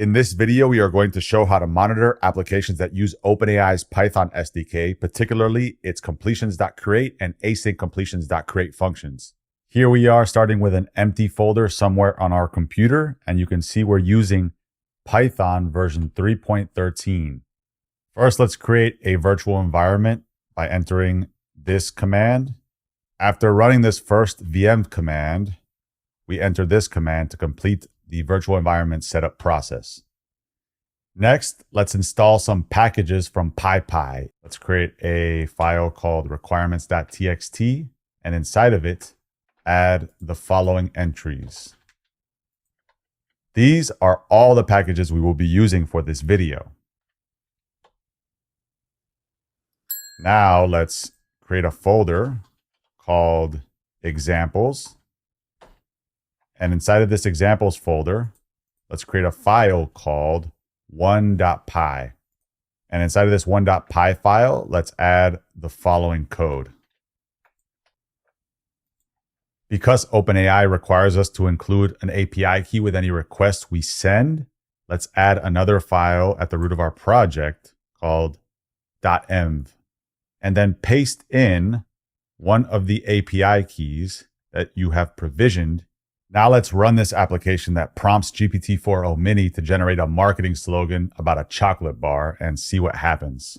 In this video, we are going to show how to monitor applications that use OpenAI's Python SDK, particularly its completions.create and async completions.create functions. Here we are starting with an empty folder somewhere on our computer, and you can see we're using Python version 3.13. First, let's create a virtual environment by entering this command. After running this first VM command, we enter this command to complete the virtual environment setup process. Next, let's install some packages from PyPy. Let's create a file called requirements.txt, and inside of it, add the following entries. These are all the packages we will be using for this video. Now let's create a folder called examples. And inside of this examples folder, let's create a file called 1.py. And inside of this 1.py file, let's add the following code. Because OpenAI requires us to include an API key with any request we send, let's add another file at the root of our project called .env, and then paste in one of the API keys that you have provisioned. Now let's run this application that prompts GPT-4o Mini to generate a marketing slogan about a chocolate bar and see what happens.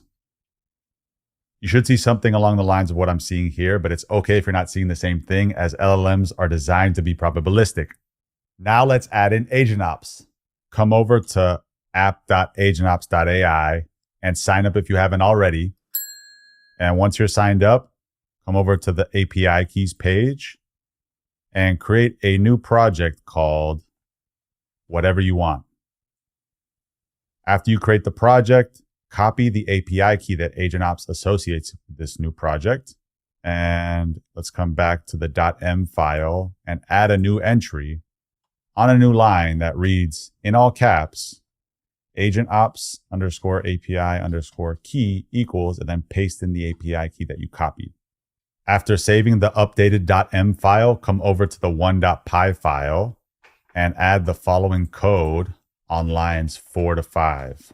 You should see something along the lines of what I'm seeing here, but it's okay if you're not seeing the same thing, as LLMs are designed to be probabilistic. Now let's add in AgentOps. Come over to app.agentops.ai and sign up if you haven't already. And once you're signed up, come over to the API keys page and create a new project called whatever you want. After you create the project, copy the API key that AgentOps associates with this new project. And let's come back to the .m file and add a new entry on a new line that reads, in all caps, AgentOps _API _key equals, and then paste in the API key that you copied. After saving the updated .m file, come over to the 1.py file and add the following code on lines 4 to 5.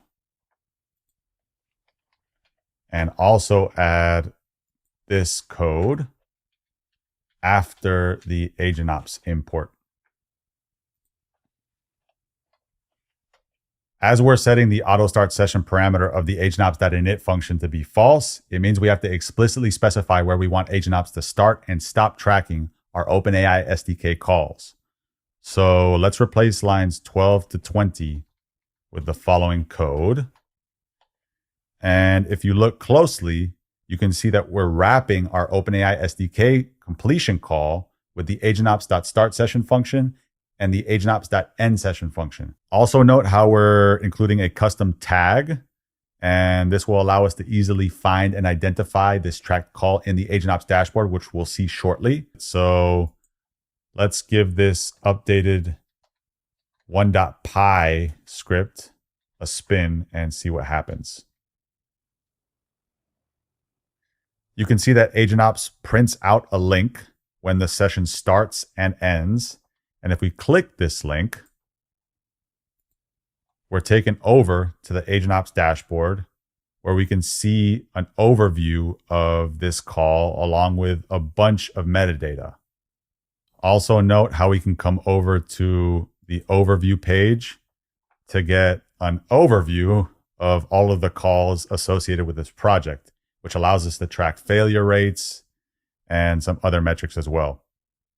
And also add this code after the AgentOps import. As we're setting the auto start session parameter of the AgentOps.init function to be false, it means we have to explicitly specify where we want AgentOps to start and stop tracking our OpenAI SDK calls. So let's replace lines 12 to 20 with the following code. And if you look closely, you can see that we're wrapping our OpenAI SDK completion call with the AgentOps.start session function and the AgentOps.end session function. Also note how we're including a custom tag, and this will allow us to easily find and identify this tracked call in the AgentOps dashboard, which we'll see shortly. So let's give this updated 1.py script a spin and see what happens. You can see that AgentOps prints out a link when the session starts and ends. And if we click this link, we're taken over to the AgentOps dashboard, where we can see an overview of this call along with a bunch of metadata. Also note how we can come over to the overview page to get an overview of all of the calls associated with this project, which allows us to track failure rates and some other metrics as well.